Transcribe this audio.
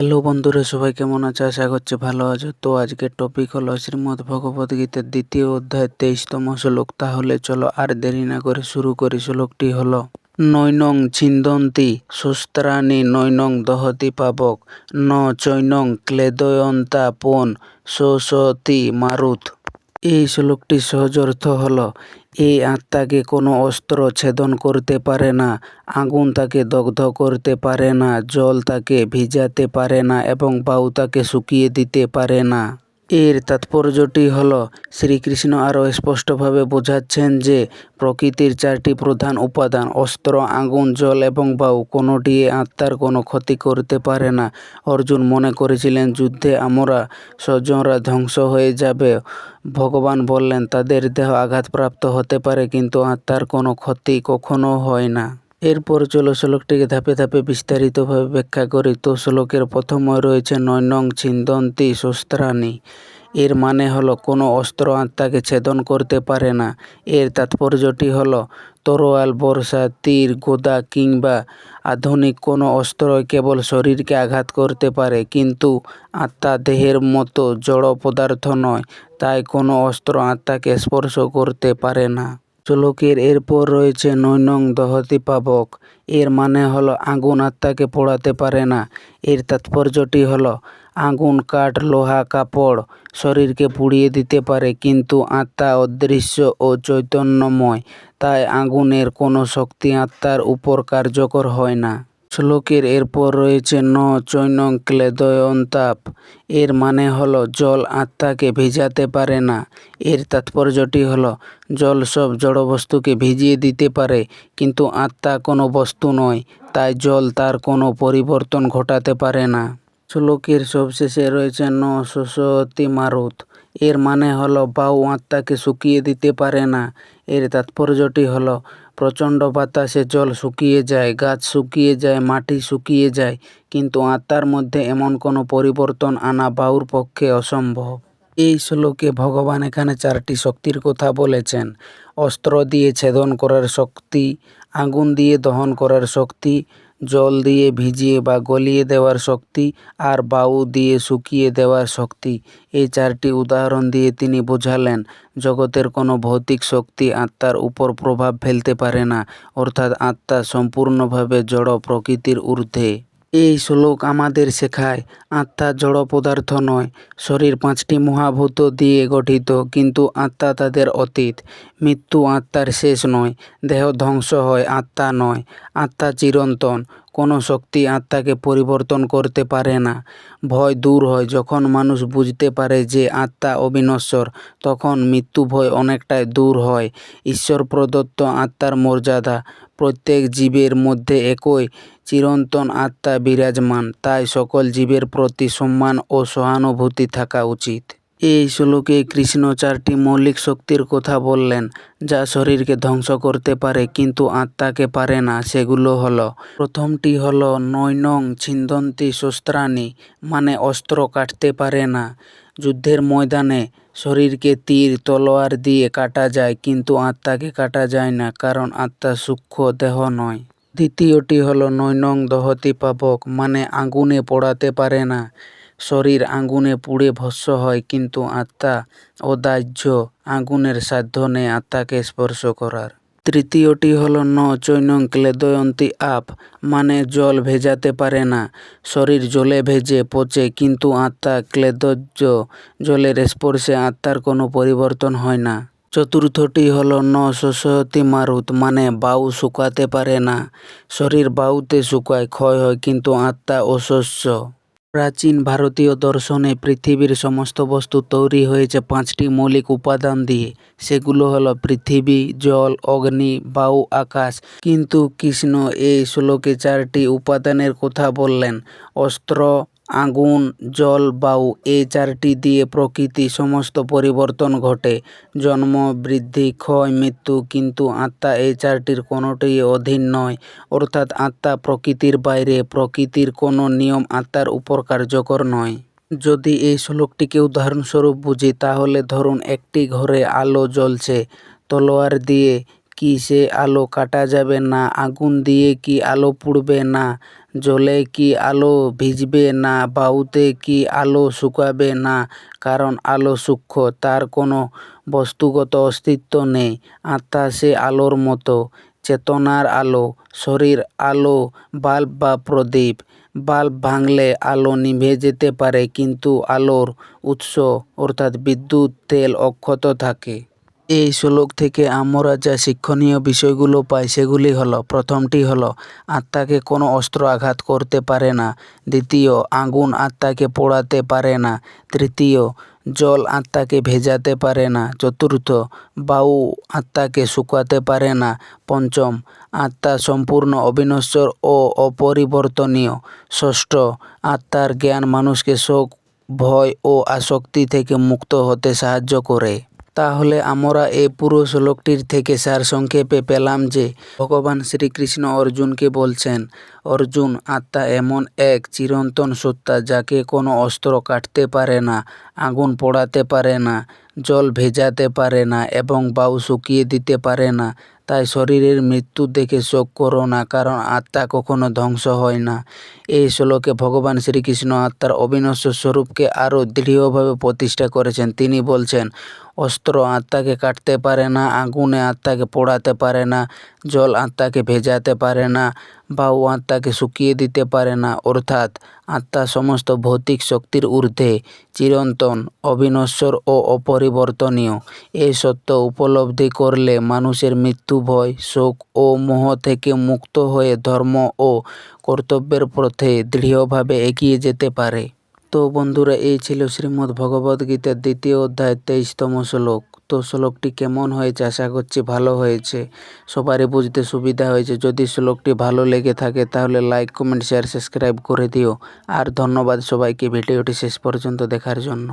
Hello বন্ধুরা, সবাই কেমন আছো? আশা করছি ভালো আছো। তো আজকের টপিক হলো শ্রীমদ্ ভগবদ গীতার ২য় অধ্যায় ২৩তম শ্লোক। তাহলে চলো আর দেরি না করে শুরু করি। শ্লোকটি হলো নৈনং ছিন্দন্তি শস্ত্রাণি নৈনং দহতি পাবক ন চৈনং ক্লেদয়ন্তা পোন শোষতি মারুত। এই শ্লোকটির সহজ অর্থ হলো এই আত্মাকে কোনো অস্ত্র ছেদন করতে পারে না, আগুন তাকে দগ্ধ করতে পারে না, জল তাকে ভিজাতে পারে না এবং বায়ু তাকে শুকিয়ে দিতে পারে না। এর তাৎপর্যটি হলো শ্রীকৃষ্ণ আরও স্পষ্টভাবে বোঝাচ্ছেন যে প্রকৃতির 4টি প্রধান উপাদান অস্ত্র, আগুন, জল এবং বায়ু কোনোটি আত্মার কোনো ক্ষতি করতে পারে না। অর্জুন মনে করেছিলেন যুদ্ধে আমরা স্বজনরা ধ্বংস হয়ে যাবে। ভগবান বললেন তাদের দেহ আঘাতপ্রাপ্ত হতে পারে কিন্তু আত্মার কোনো ক্ষতি কখনো হয় না। এরপর চলো শ্লোকটিকে ধাপে ধাপে বিস্তারিতভাবে ব্যাখ্যা করি। তো শ্লোকের প্রথমে রয়েছে নৈনং ছিন্দন্তি শস্ত্রাণি। এর মানে হলো কোনো অস্ত্র আত্মাকে ছেদন করতে পারে না। এর তাৎপর্যটি হলো তরোয়াল, বর্ষা, তীর, গদা কিংবা আধুনিক কোনো অস্ত্রই কেবল শরীরকে আঘাত করতে পারে, কিন্তু আত্মা দেহের মতো জড় পদার্থ নয়, তাই কোনো অস্ত্র আত্মাকে স্পর্শ করতে পারে না। শ্লোকের এরপর রয়েছে নৈনং দহতি পাবক। এর মানে হলো আগুন আত্মাকে পোড়াতে পারে না। এর তাৎপর্যটি হলো আগুন, কাঠ, লোহা, কাপড় শরীরকে পুড়িয়ে দিতে পারে, কিন্তু আত্মা অদৃশ্য ও চৈতন্যময়, তাই আগুনের কোনো শক্তি আত্মার উপর কার্যকর হয় না। শ্লোকের এরপর রয়েছে ন চৈনং ক্লেদয়ন্তাপ। এর মানে হলো জল আত্মাকে ভিজাতে পারে না। এর তাৎপর্যটি হলো জল সব জড়বস্তুকে ভিজিয়ে দিতে পারে, কিন্তু আত্মা কোনো বস্তু নয়, তাই জল তার কোনো পরিবর্তন ঘটাতে পারে না। শ্লোকের সবশেষে রয়েছে ন শোষতি মারুত। এর মানে হলো বায়ু আত্মাকে শুকিয়ে দিতে পারে না। এর তাৎপর্যটি হলো প্রচণ্ড বাতাসে জল শুকিয়ে যায়, গাছ শুকিয়ে যায়, মাটি শুকিয়ে যায়, কিন্তু আত্মার মধ্যে এমন কোনো পরিবর্তন আনা বায়ুর পক্ষে অসম্ভব। এই শ্লোকে ভগবান এখানে 4টি শক্তির কথা বলেছেন: অস্ত্র দিয়ে ছেদন করার শক্তি, আগুন দিয়ে দহন করার শক্তি, জল দিয়ে ভিজিয়ে বা গলিয়ে দেওয়ার শক্তি, আর বায়ু দিয়ে শুকিয়ে দেওয়ার শক্তি। এই 4টি উদাহরণ দিয়ে তিনি বোঝালেন জগতের কোনো ভৌতিক শক্তি আত্মার উপর প্রভাব ফেলতে পারে না, অর্থাৎ আত্মা সম্পূর্ণভাবে জড় প্রকৃতির ঊর্ধ্বে। এই শ্লোক আমাদের শেখায় আত্মা জড় পদার্থ নয়। শরীর 5টি মহাভূত দিয়ে গঠিত, কিন্তু আত্মা তাদের অতীত। মৃত্যু আত্মার শেষ নয়। দেহ ধ্বংস হয়, আত্মা নয়। আত্মা চিরন্তন। কোনো শক্তি আত্মাকে পরিবর্তন করতে পারে না। ভয় দূর হয় যখন মানুষ বুঝতে পারে যে আত্মা অবিনশ্বর, তখন মৃত্যু ভয় অনেকটাই দূর হয়। ঈশ্বর প্রদত্ত আত্মার মর্যাদা: প্রত্যেক জীবের মধ্যে একই চিরন্তন আত্মা বিরাজমান, তাই সকল জীবের প্রতি সম্মান ও সহানুভূতি থাকা উচিত। এই শ্লোকে কৃষ্ণ 4টি মৌলিক শক্তির কথা বললেন যা শরীরকে ধ্বংস করতে পারে কিন্তু আত্মাকে পারে না। সেগুলো হলো, প্রথমটি হলো নৈনং ছিন্দন্তি শস্ত্রাণি, মানে অস্ত্র কাটতে পারে না। যুদ্ধের ময়দানে শরীরকে তীর, তলোয়ার দিয়ে কাটা যায়, কিন্তু আত্মাকে কাটা যায় না, কারণ আত্মা সূক্ষ্ম, দেহ নয়। দ্বিতীয়টি হলো নৈনং দহতি পাবক, মানে আগুনে পোড়াতে পারে না। শরীর আগুনে পুড়ে ভস্ম হয়, কিন্তু আত্মা অদাহ্য, আগুনের সাধ্য নেই আত্মাকে স্পর্শ করার। তৃতীয়টি হলো ন চৈনং ক্লেদয়ন্তি আপ, মানে জল ভেজাতে পারে না। শরীর জলে ভেজে পচে, কিন্তু আত্মা ক্লেদজ, জলের স্পর্শে আত্মার কোনো পরিবর্তন হয় না। চতুর্থটি হলো ন শোষতি মারুত, মানে বায়ু শুকাতে পারে না। শরীর বায়ুতে শুকায়, ক্ষয় হয়, কিন্তু আত্মা অশস্য। প্রাচীন ভারতীয় দর্শনে পৃথিবীর সমস্ত বস্তু তৈরি হয়েছে 5টি মৌলিক উপাদান দিয়ে। সেগুলো হলো পৃথিবী, জল, অগ্নি, বায়ু, আকাশ। কিন্তু কৃষ্ণ এই শ্লোকে 4টি উপাদানের কথা বললেন: অস্ত্র, আগুন, জল, বায়ু। এই 4টি দিয়ে প্রকৃতি সমস্ত পরিবর্তন ঘটে: জন্ম, বৃদ্ধি, ক্ষয়, মৃত্যু। কিন্তু আত্মা এই 4টির কোনোটিই অধীন নয়, অর্থাৎ আত্মা প্রকৃতির বাইরে। প্রকৃতির কোনো নিয়ম আত্মার উপর কার্যকর নয়। যদি এই শ্লোকটিকে উদাহরণস্বরূপ বুঝি, তাহলে ধরুন একটি ঘরে আলো জ্বলছে। তলোয়ার দিয়ে কি সে আলো কাটা যাবে? না। আগুন দিয়ে কি আলো পুড়বে? না। জলে কি আলো ভিজবে না, বায়ুতে কি আলো শুকাবে না, কারণ আলো সূক্ষ্ম, তার কোনো বস্তুগত অস্তিত্ব নেই। আত্মা সে আলোর মতো, চেতনার আলো। শরীর আলো, বাল্ব বা প্রদীপ। বাল্ব ভাঙলে আলো নিভে যেতে পারে, কিন্তু আলোর উৎস অর্থাৎ বিদ্যুৎ তেল অক্ষত থাকে। এই শ্লোক থেকে আমরা যা শিক্ষণীয় বিষয়গুলো পাই সেগুলি হলো, প্রথমটি হলো আত্মাকে কোনো অস্ত্র আঘাত করতে পারে না। দ্বিতীয়, আগুন আত্মাকে পোড়াতে পারে না। তৃতীয়, জল আত্মাকে ভেজাতে পারে না। চতুর্থ, বায়ু আত্মাকে শুকাতে পারে না। পঞ্চম, আত্মা সম্পূর্ণ অবিনশ্বর ও অপরিবর্তনীয়। ষষ্ঠ, আত্মার জ্ঞান মানুষকে শোক, ভয় ও আসক্তি থেকে মুক্ত হতে সাহায্য করে। তাহলে আমরা এই পুরো শ্লোকটির থেকে সারসংক্ষেপে পেলাম যে ভগবান শ্রীকৃষ্ণ অর্জুনকে বলছেন, অর্জুন, আত্মা এমন এক চিরন্তন সত্তা যাকে কোনো অস্ত্র কাটতে পারে না, আগুন পোড়াতে পারে না, জল ভেজাতে পারে না এবং বায়ু শুকিয়ে দিতে পারে না। তাই শরীরের মৃত্যু দেখে শোক করো না, কারণ আত্মা কখনো ধ্বংস হয় না। এই শ্লোকে ভগবান শ্রীকৃষ্ণ আত্মার অবিনশ্বর স্বরূপকে আরও দৃঢ়ভাবে প্রতিষ্ঠা করেছেন। তিনি বলছেন, অস্ত্র আত্মাকে কাটতে পারে না, আগুনে আত্মাকে পোড়াতে পারে না, জল আত্মাকে ভেজাতে পারে না, বায়ু আত্মাকে শুকিয়ে দিতে পারে না। অর্থাৎ আত্মা সমস্ত ভৌতিক শক্তির ঊর্ধ্বে, চিরন্তন, অবিনশ্বর ও অপরিবর্তনীয়। এই সত্য উপলব্ধি করলে মানুষের মৃত্যু ভয়, শোক ও মোহ থেকে মুক্ত হয়ে ধর্ম ও কর্তব্যের পথে দৃঢ়ভাবে এগিয়ে যেতে পারে। তো বন্ধুরা, এই ছিল শ্রীমদ্ ভগবদ্গীতার 2য় অধ্যায় 23তম শ্লোক। তো শ্লোকটি কেমন হয়েছে? আশা করছি ভালো হয়েছে, সবারই বুঝতে সুবিধা হয়েছে। যদি শ্লোকটি ভালো লেগে থাকে তাহলে লাইক, কমেন্ট, শেয়ার, সাবস্ক্রাইব করে দিও। আর ধন্যবাদ সবাইকে ভিডিওটি শেষ পর্যন্ত দেখার জন্য।